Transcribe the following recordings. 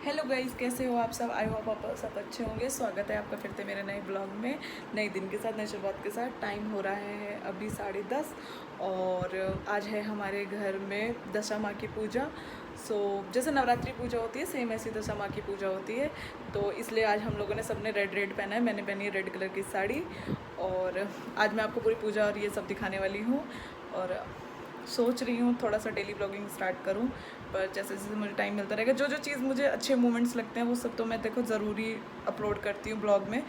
Hello guys, कैसे हो आप सब। आई होप आप सब अच्छे होंगे। स्वागत है आपका फिर से मेरे नए ब्लॉग में, नए दिन के साथ, नई शुरुआत के साथ। टाइम हो रहा है अभी 10:30 और आज है हमारे घर में दशा माँ की पूजा। जैसे नवरात्रि पूजा होती है सेम ऐसी दशा माँ की पूजा होती है। तो इसलिए आज हम लोगों ने सबने रेड रेड पहना है। मैंने पहनी है रेड कलर की साड़ी और आज मैं आपको पूरी पूजा और ये सब दिखाने वाली हूँ। और सोच रही हूँ थोड़ा सा डेली ब्लॉगिंग स्टार्ट करूँ, पर जैसे जैसे मुझे टाइम मिलता रहेगा, जो जो चीज़ मुझे अच्छे मोमेंट्स लगते हैं वो सब तो मैं देखो ज़रूरी अपलोड करती हूँ ब्लॉग में।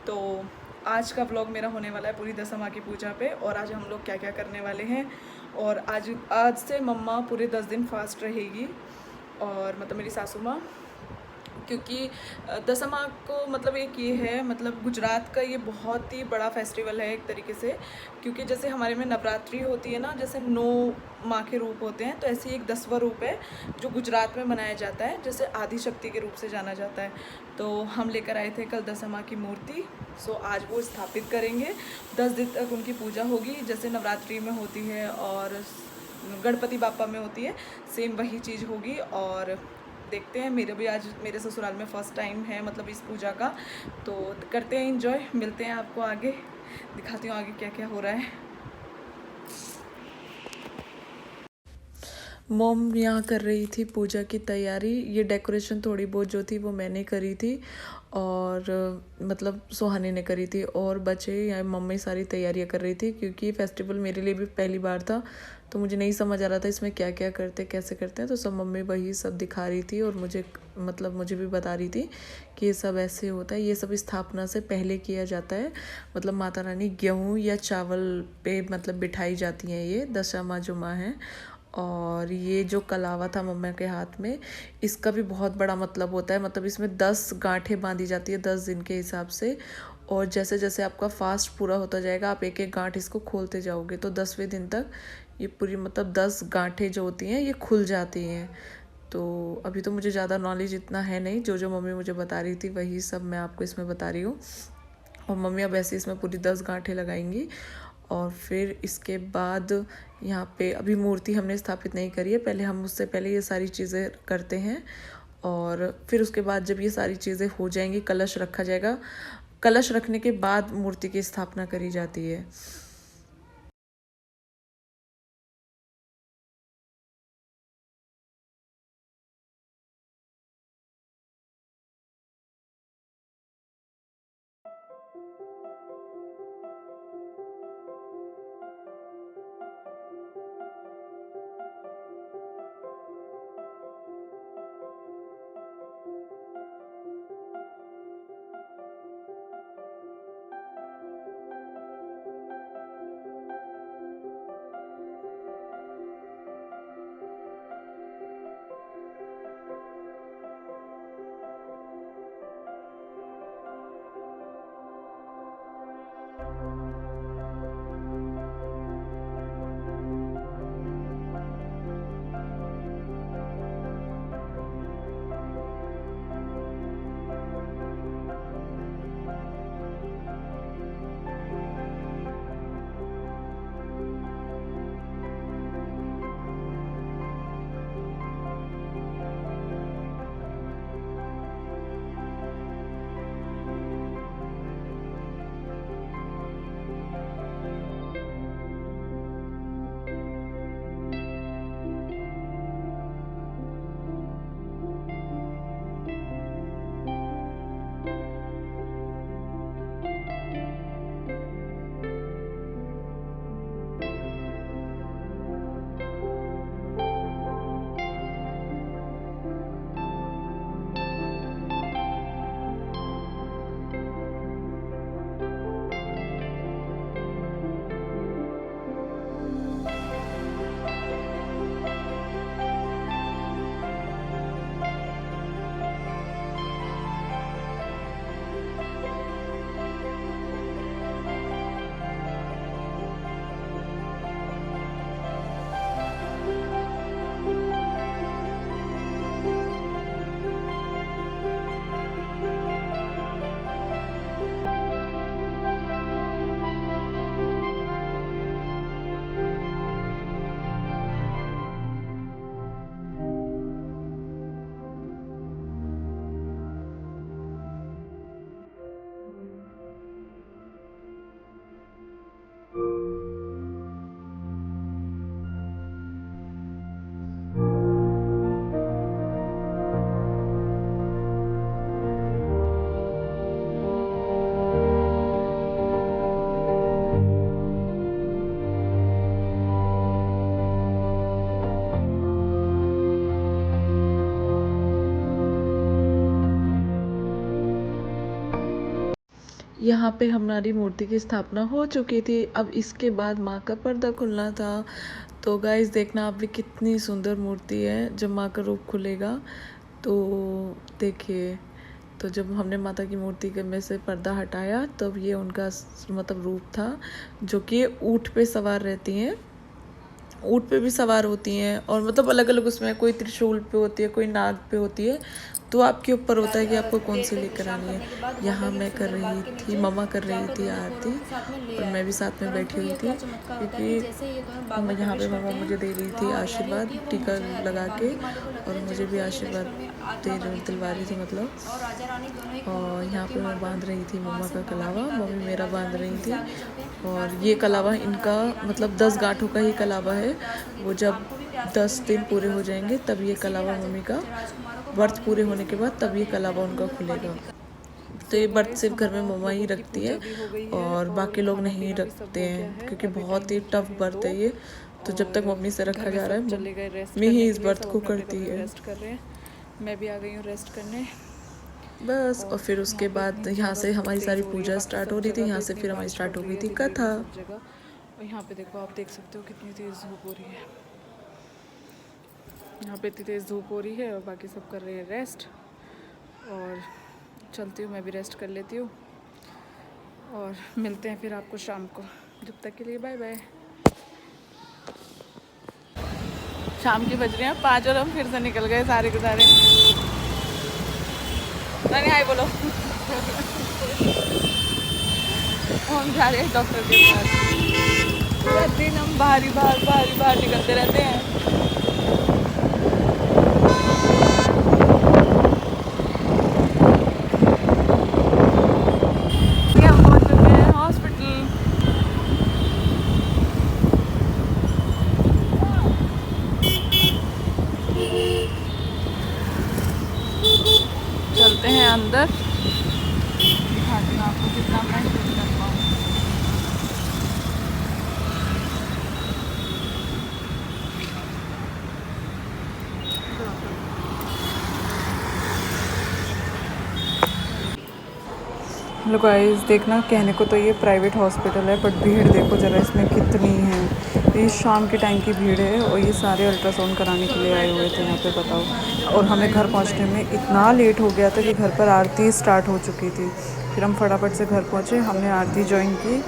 तो आज का ब्लॉग मेरा होने वाला है पूरी दशा माँ की पूजा पे, और आज हम लोग क्या क्या करने वाले हैं। और आज आज से मम्मा पूरे 10 दिन फास्ट रहेगी, और मतलब मेरी सासू माँ, क्योंकि दशमा को मतलब एक ये है, मतलब गुजरात का ये बहुत ही बड़ा फेस्टिवल है एक तरीके से। क्योंकि जैसे हमारे में नवरात्रि होती है ना, जैसे 9 माँ के रूप होते हैं, तो ऐसे ही एक 10वां रूप है जो गुजरात में मनाया जाता है, जैसे आदि शक्ति के रूप से जाना जाता है। तो हम लेकर आए थे कल दशमा की मूर्ति। आज वो स्थापित करेंगे। 10 दिन तक उनकी पूजा होगी, जैसे नवरात्रि में होती है और गणपति बापा में होती है, सेम वही चीज़ होगी। और देखते हैं, मेरे भी आज मेरे ससुराल में फर्स्ट टाइम है मतलब इस पूजा का। तो करते हैं इंजॉय। मिलते हैं आपको आगे, दिखाती हूँ आगे क्या क्या हो रहा है। मॉम यहाँ कर रही थी पूजा की तैयारी। ये डेकोरेशन थोड़ी बहुत जो थी वो मैंने करी थी, और मतलब सुहानी ने करी थी, और बच्चे या मम्मी सारी तैयारियाँ कर रही थी। क्योंकि ये फेस्टिवल मेरे लिए भी पहली बार था, तो मुझे नहीं समझ आ रहा था इसमें क्या क्या करते कैसे करते हैं। तो सब मम्मी वही सब दिखा रही थी, और मुझे भी बता रही थी कि ये सब ऐसे होता है। ये सब स्थापना से पहले किया जाता है। मतलब माता रानी गेहूँ या चावल पे मतलब बिठाई जाती हैं ये दशा माँ जो माँ हैं। और ये जो कलावा था मम्मा के हाथ में, इसका भी बहुत बड़ा मतलब होता है। मतलब इसमें 10 गांठें बांधी जाती है 10 दिन के हिसाब से। और जैसे जैसे आपका फास्ट पूरा होता जाएगा, आप एक एक गांठ इसको खोलते जाओगे, तो 10वें दिन तक ये पूरी मतलब 10 गांठें जो होती हैं ये खुल जाती हैं। तो अभी तो मुझे ज़्यादा नॉलेज इतना है नहीं, जो जो मम्मी मुझे बता रही थी वही सब मैं आपको इसमें बता रही हूँ। और मम्मी अब ऐसे इसमें पूरी 10 गांठें लगाएंगी। और फिर इसके बाद यहाँ पे अभी मूर्ति हमने स्थापित नहीं करी है, पहले हम उससे पहले ये सारी चीज़ें करते हैं। और फिर उसके बाद जब ये सारी चीज़ें हो जाएंगी, कलश रखा जाएगा। कलश रखने के बाद मूर्ति की स्थापना करी जाती है। यहाँ पे हमारी मूर्ति की स्थापना हो चुकी थी। अब इसके बाद माँ का पर्दा खुलना था। तो गाइस देखना आप भी, कितनी सुंदर मूर्ति है। जब माँ का रूप खुलेगा तो देखिए, तो जब हमने माता की मूर्ति के में से पर्दा हटाया तब ये उनका मतलब रूप था, जो कि ऊँट पे सवार रहती हैं। ऊँट पे भी सवार होती हैं और मतलब अलग अलग उसमें, कोई त्रिशूल पे होती है, कोई नाग पे होती है। तो आपके ऊपर होता है कि आपको कौन सी लेकर आनी है। यहाँ मैं कर रही थी, मम्मा कर रही थी आरती और मैं भी साथ में बैठी हुई थी, क्योंकि यहाँ पे मम्मा मुझे दे रही थी आशीर्वाद टीका लगा के, और मुझे भी आशीर्वाद दिलवा रही थी मतलब। और यहाँ पे मैं बांध रही थी मम्मा का कलावा, मम्मी मेरा बांध रही थी। और ये कलावा इनका मतलब 10 गांठों का ही कलावा है। वो जब 10 दिन पूरे हो जाएंगे तब ये कलावा, मम्मी का व्रत पूरे होने के बाद तब ये कलावा उनका खुलेगा। तो ये व्रत सिर्फ घर में मम्मा ही रखती है और बाकी लोग नहीं रखते हैं, क्योंकि बहुत ही टफ व्रत है ये। तो जब तक मम्मी से रखा जा रहा है, मम्मी ही इस व्रत को करती है। रेस्ट कर रहे हैं, मैं भी आ गई हूँ रेस्ट करने बस। और फिर उसके बाद यहाँ से हमारी सारी पूजा स्टार्ट हो रही थी। यहाँ से फिर हमारी स्टार्ट हो गई थी कथा। और यहाँ पे देखो, आप देख सकते हो कितनी तेज़ धूप हो रही है। यहाँ पे इतनी तेज़ धूप हो रही है और बाकी सब कर रहे हैं रेस्ट। और चलती हूँ, मैं भी रेस्ट कर लेती हूँ और मिलते हैं फिर आपको शाम को। जब तक के लिए बाय बाय। शाम की बज रहे हैं 5 और हम फिर से निकल गए सारे के सारे। नहीं हाय बोलो। हम जा रहे हैं डॉक्टर के पास। पूरा दिन हम बाहर निकलते रहते हैं। हम पहुंच चुके हैं हॉस्पिटल। चलते हैं अंदर, दिखाती हूँ आपको कितना महसूस कर पाऊँ। हेलो गाइस, देखना कहने को तो ये प्राइवेट हॉस्पिटल है, बट भीड़ देखो ज़रा इसमें कितनी है। ये शाम के टाइम की भीड़ है और ये सारे अल्ट्रासाउंड कराने के लिए आए हुए थे यहाँ पे, बताओ। और हमें घर पहुँचने में इतना लेट हो गया था कि घर पर आरती स्टार्ट हो चुकी थी। फिर हम फटाफट से घर पहुँचे, हमने आरती ज्वाइन की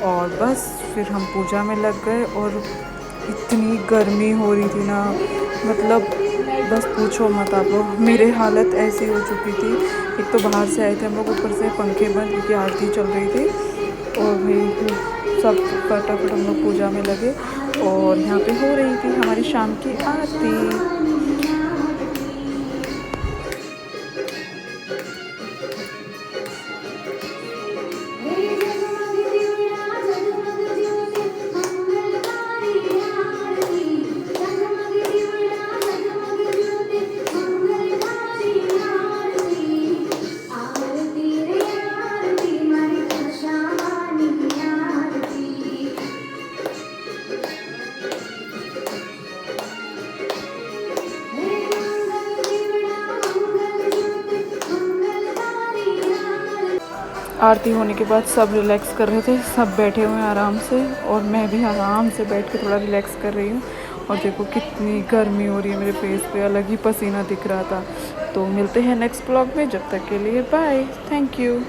और बस फिर हम पूजा में लग गए। और इतनी गर्मी हो रही थी ना, मतलब बस पूछो मत आप लोग, मेरे हालत ऐसी हो चुकी थी। एक तो बाहर से आए थे हम लोग, ऊपर से पंखे बंद क्योंकि आरती चल रही थी। और भाई सब फटाफट हम लोग पूजा में लगे और यहाँ पे हो रही थी हमारी शाम की आरती। आरती होने के बाद सब रिलैक्स कर रहे थे, सब बैठे हुए हैं आराम से, और मैं भी आराम से बैठ के थोड़ा रिलैक्स कर रही हूँ। और देखो कितनी गर्मी हो रही है, मेरे फेस पे अलग ही पसीना दिख रहा था। तो मिलते हैं नेक्स्ट ब्लॉग में, जब तक के लिए बाय, थैंक यू।